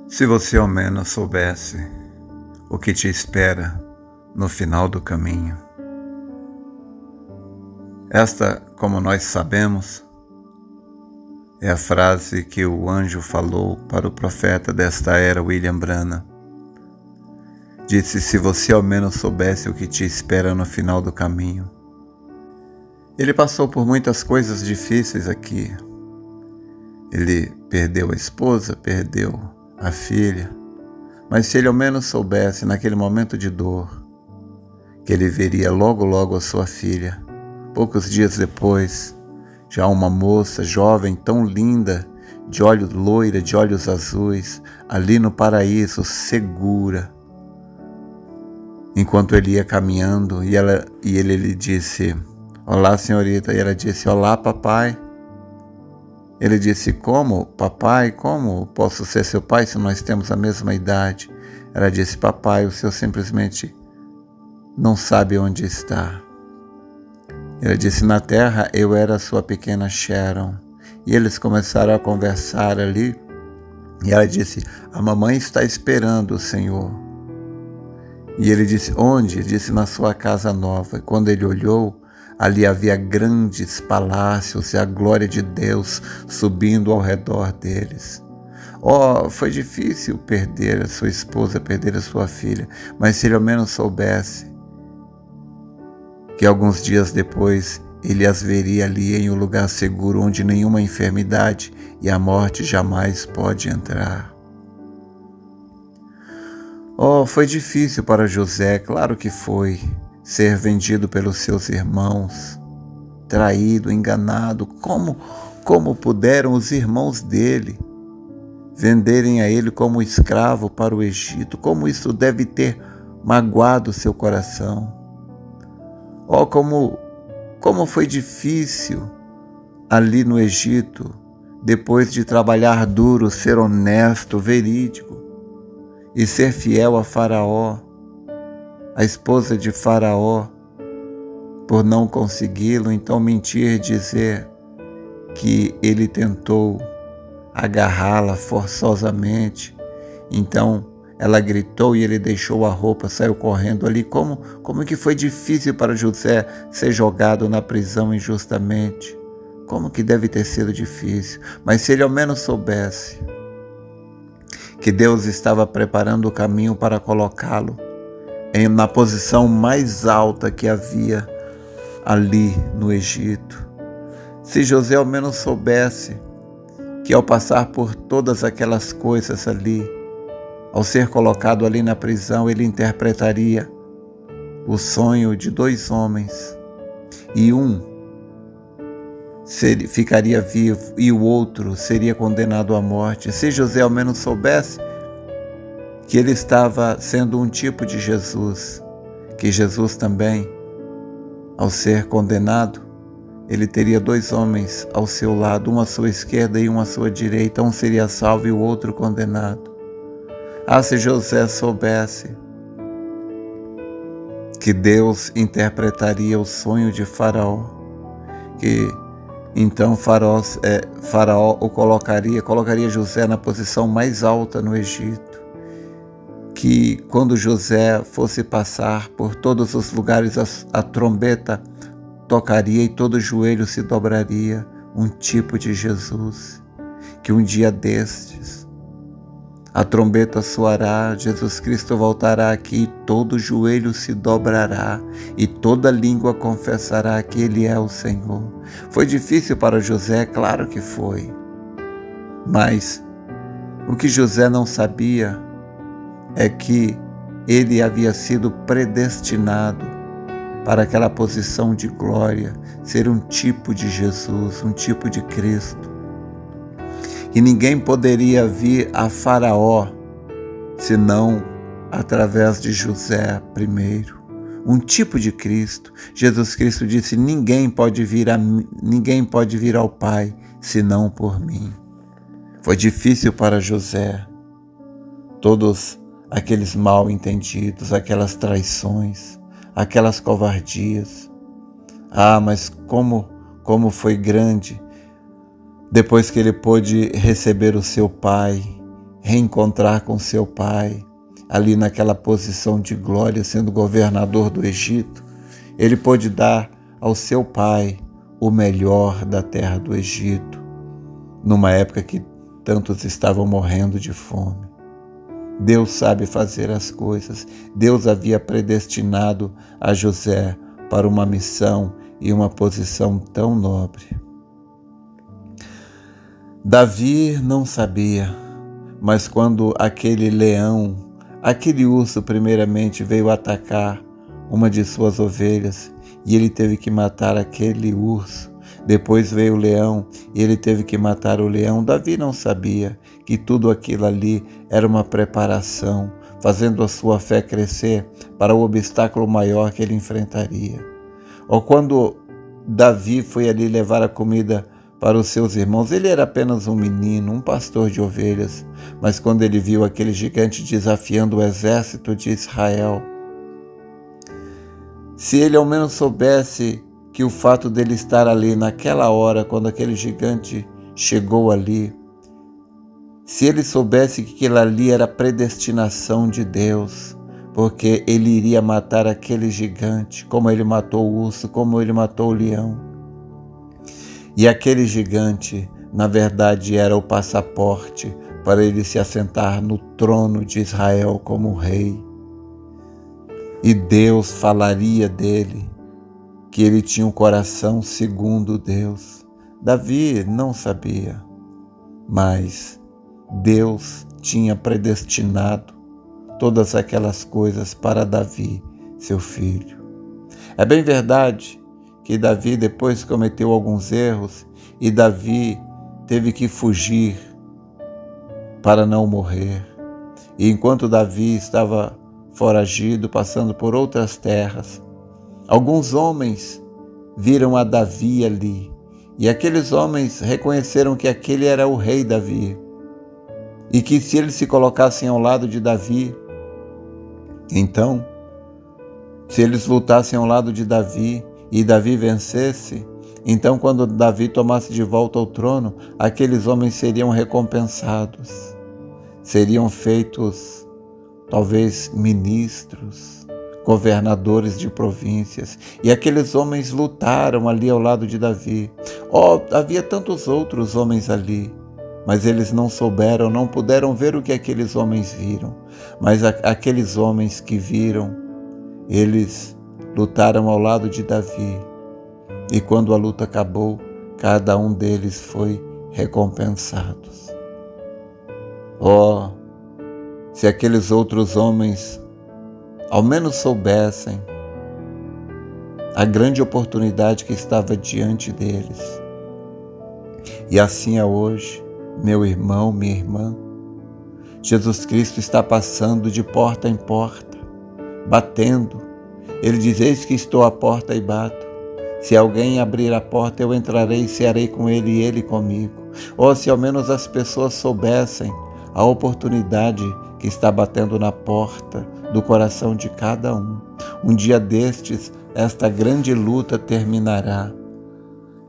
Se você ao menos soubesse o que te espera no final do caminho. Esta, como nós sabemos, é a frase que o anjo falou para o profeta desta era, William Branham. Disse: se você ao menos soubesse o que te espera no final do caminho. Ele passou por muitas coisas difíceis aqui. Ele perdeu a esposa, perdeu a filha, mas se ele ao menos soubesse naquele momento de dor que ele veria logo logo a sua filha, poucos dias depois, já uma moça jovem tão linda, de olhos loira, de olhos azuis, ali no paraíso, segura. Enquanto ele ia caminhando e ele lhe disse: olá, senhorita, e ela disse: olá, papai. Ele disse: como, papai? Como posso ser seu pai se nós temos a mesma idade? Ela disse: papai, o senhor simplesmente não sabe onde está. Ele disse: na terra eu era sua pequena Sharon. E eles começaram a conversar ali. E ela disse: a mamãe está esperando o senhor. E ele disse: onde? Ele disse: na sua casa nova. E quando ele olhou, ali havia grandes palácios e a glória de Deus subindo ao redor deles. Foi difícil perder a sua esposa, perder a sua filha, mas se ele ao menos soubesse que alguns dias depois ele as veria ali em um lugar seguro onde nenhuma enfermidade e a morte jamais pode entrar. Foi difícil para José, claro que foi, ser vendido pelos seus irmãos, traído, enganado. Como puderam os irmãos dele venderem a ele como escravo para o Egito? Como isso deve ter magoado seu coração? Como foi difícil ali no Egito, depois de trabalhar duro, ser honesto, verídico e ser fiel a Faraó, a esposa de Faraó, por não consegui-lo, então mentir, dizer que ele tentou agarrá-la forçosamente. Então ela gritou e ele deixou a roupa, saiu correndo ali. Como que foi difícil para José ser jogado na prisão injustamente. Como que deve ter sido difícil. Mas se ele ao menos soubesse que Deus estava preparando o caminho para colocá-lo na posição mais alta que havia ali no Egito. Se José ao menos soubesse que ao passar por todas aquelas coisas ali, ao ser colocado ali na prisão, ele interpretaria o sonho de dois homens, e um ficaria vivo e o outro seria condenado à morte. Se José ao menos soubesse que ele estava sendo um tipo de Jesus, que Jesus também, ao ser condenado, ele teria dois homens ao seu lado, um à sua esquerda e um à sua direita, um seria salvo e o outro condenado. Se José soubesse que Deus interpretaria o sonho de Faraó, que então Faraó colocaria José na posição mais alta no Egito, que quando José fosse passar por todos os lugares, a trombeta tocaria e todo joelho se dobraria, um tipo de Jesus, que um dia destes a trombeta soará, Jesus Cristo voltará aqui e todo joelho se dobrará e toda língua confessará que Ele é o Senhor. Foi difícil para José, claro que foi, mas o que José não sabia é que ele havia sido predestinado para aquela posição de glória, ser um tipo de Jesus, um tipo de Cristo. E ninguém poderia vir a Faraó senão através de José primeiro, um tipo de Cristo. Jesus Cristo disse: ninguém pode vir ao Pai senão por mim. Foi difícil para José, todos aqueles mal entendidos, aquelas traições, aquelas covardias. Mas como foi grande depois que ele pôde receber o seu pai reencontrar com seu pai, ali naquela posição de glória, sendo governador do Egito. Ele pôde dar ao seu pai o melhor da terra do Egito, numa época que tantos estavam morrendo de fome. Deus sabe fazer as coisas. Deus havia predestinado a José para uma missão e uma posição tão nobre. Davi não sabia, mas quando aquele leão, aquele urso primeiramente veio atacar uma de suas ovelhas e ele teve que matar aquele urso, depois veio o leão e ele teve que matar o leão, Davi não sabia que tudo aquilo ali era uma preparação, fazendo a sua fé crescer para o obstáculo maior que ele enfrentaria. Ou quando Davi foi ali levar a comida para os seus irmãos, ele era apenas um menino, um pastor de ovelhas, mas quando ele viu aquele gigante desafiando o exército de Israel, se ele ao menos soubesse que o fato dele estar ali naquela hora, quando aquele gigante chegou ali, se ele soubesse que aquilo ali era predestinação de Deus, porque ele iria matar aquele gigante, como ele matou o urso, como ele matou o leão. E aquele gigante, na verdade, era o passaporte para ele se assentar no trono de Israel como rei. E Deus falaria dele, que ele tinha um coração segundo Deus. Davi não sabia, mas Deus tinha predestinado todas aquelas coisas para Davi, seu filho. É bem verdade que Davi depois cometeu alguns erros e Davi teve que fugir para não morrer. E enquanto Davi estava foragido, passando por outras terras, alguns homens viram a Davi ali, e aqueles homens reconheceram que aquele era o rei Davi, e que se eles se colocassem ao lado de Davi, então, se eles lutassem ao lado de Davi e Davi vencesse, então quando Davi tomasse de volta o trono, aqueles homens seriam recompensados, seriam feitos talvez ministros, governadores de províncias, e aqueles homens lutaram ali ao lado de Davi. Havia tantos outros homens ali, mas eles não souberam, não puderam ver o que aqueles homens viram, mas aqueles homens que viram, eles lutaram ao lado de Davi, e quando a luta acabou, cada um deles foi recompensado. Se aqueles outros homens ao menos soubessem a grande oportunidade que estava diante deles. E assim é hoje, meu irmão, minha irmã. Jesus Cristo está passando de porta em porta, batendo. Ele diz: eis que estou à porta e bato. Se alguém abrir a porta, eu entrarei e cearei com ele e ele comigo. Se ao menos as pessoas soubessem a oportunidade que está batendo na porta do coração de cada um. Um dia destes, esta grande luta terminará.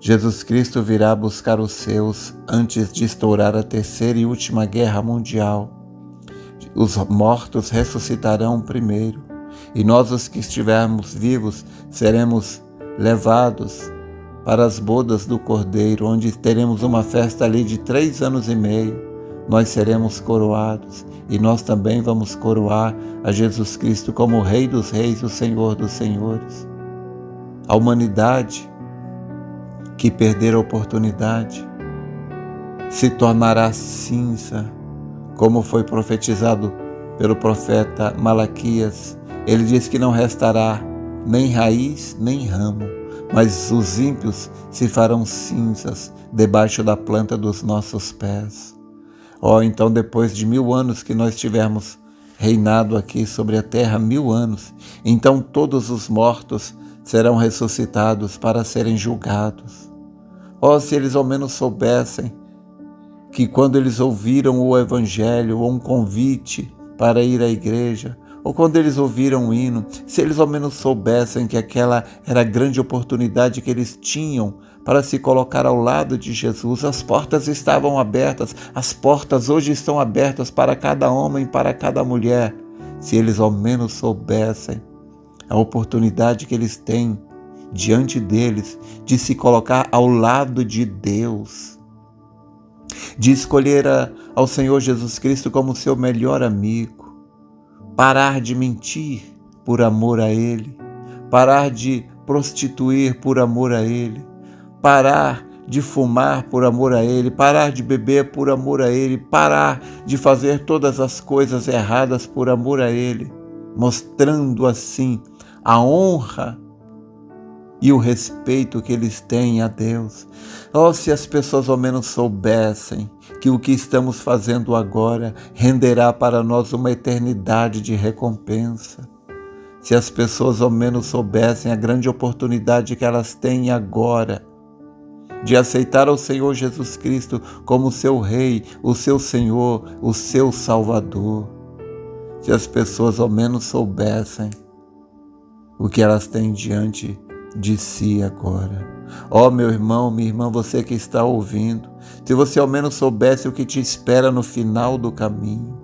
Jesus Cristo virá buscar os seus antes de estourar a terceira e última guerra mundial. Os mortos ressuscitarão primeiro, e nós, os que estivermos vivos, seremos levados para as bodas do Cordeiro, onde teremos uma festa ali de 3 anos e meio. Nós seremos coroados e nós também vamos coroar a Jesus Cristo como o Rei dos Reis, o Senhor dos Senhores. A humanidade que perder a oportunidade se tornará cinza, como foi profetizado pelo profeta Malaquias. Ele diz que não restará nem raiz nem ramo, mas os ímpios se farão cinzas debaixo da planta dos nossos pés. Então depois de 1000 anos que nós tivermos reinado aqui sobre a terra, 1000 anos, então todos os mortos serão ressuscitados para serem julgados. Se eles ao menos soubessem que quando eles ouviram o Evangelho, ou um convite para ir à igreja, ou quando eles ouviram o hino, se eles ao menos soubessem que aquela era a grande oportunidade que eles tinham para se colocar ao lado de Jesus. As portas estavam abertas, as portas hoje estão abertas para cada homem, para cada mulher, se eles ao menos soubessem a oportunidade que eles têm diante deles de se colocar ao lado de Deus, de escolher ao Senhor Jesus Cristo como seu melhor amigo, parar de mentir por amor a Ele, parar de prostituir por amor a Ele, parar de fumar por amor a Ele, parar de beber por amor a Ele, parar de fazer todas as coisas erradas por amor a Ele, mostrando assim a honra e o respeito que eles têm a Deus. Oh, se as pessoas ao menos soubessem que o que estamos fazendo agora renderá para nós uma eternidade de recompensa. Se as pessoas ao menos soubessem a grande oportunidade que elas têm agora de aceitar ao Senhor Jesus Cristo como seu Rei, o seu Senhor, o seu Salvador. Se as pessoas ao menos soubessem o que elas têm diante de si agora. Ó, meu irmão, minha irmã, você que está ouvindo, se você ao menos soubesse o que te espera no final do caminho.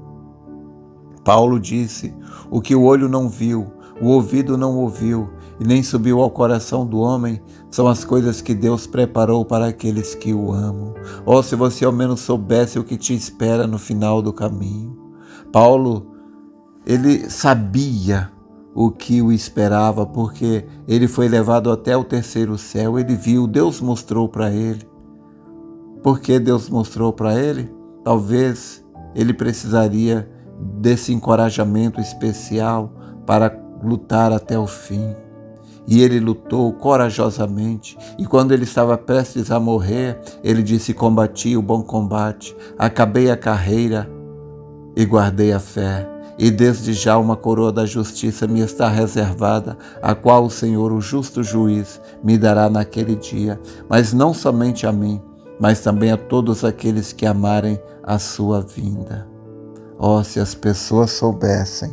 Paulo disse: o que o olho não viu, o ouvido não ouviu e nem subiu ao coração do homem, são as coisas que Deus preparou para aqueles que o amam. Ó, se você ao menos soubesse o que te espera no final do caminho. Paulo, ele sabia o que o esperava, porque ele foi levado até o terceiro céu, ele viu, Deus mostrou para ele. Por que Deus mostrou para ele? Talvez ele precisaria desse encorajamento especial para lutar até o fim. E ele lutou corajosamente, e quando ele estava prestes a morrer, ele disse: combati o bom combate, acabei a carreira e guardei a fé. E desde já uma coroa da justiça me está reservada, a qual o Senhor, o justo juiz, me dará naquele dia, mas não somente a mim, mas também a todos aqueles que amarem a sua vinda. Oh, se as pessoas soubessem,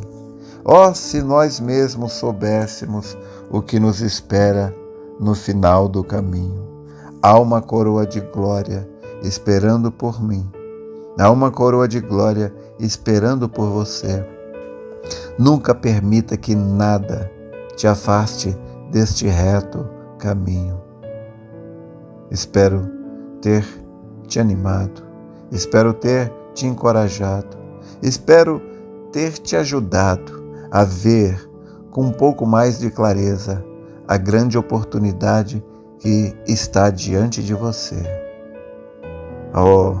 oh, se nós mesmos soubéssemos o que nos espera no final do caminho. Há uma coroa de glória esperando por mim. Há uma coroa de glória esperando por você. Nunca permita que nada te afaste deste reto caminho. Espero ter te animado, espero ter te encorajado, espero ter te ajudado a ver com um pouco mais de clareza a grande oportunidade que está diante de você. Oh,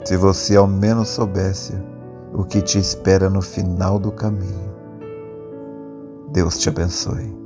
se você ao menos soubesse o que te espera no final do caminho. Deus te abençoe.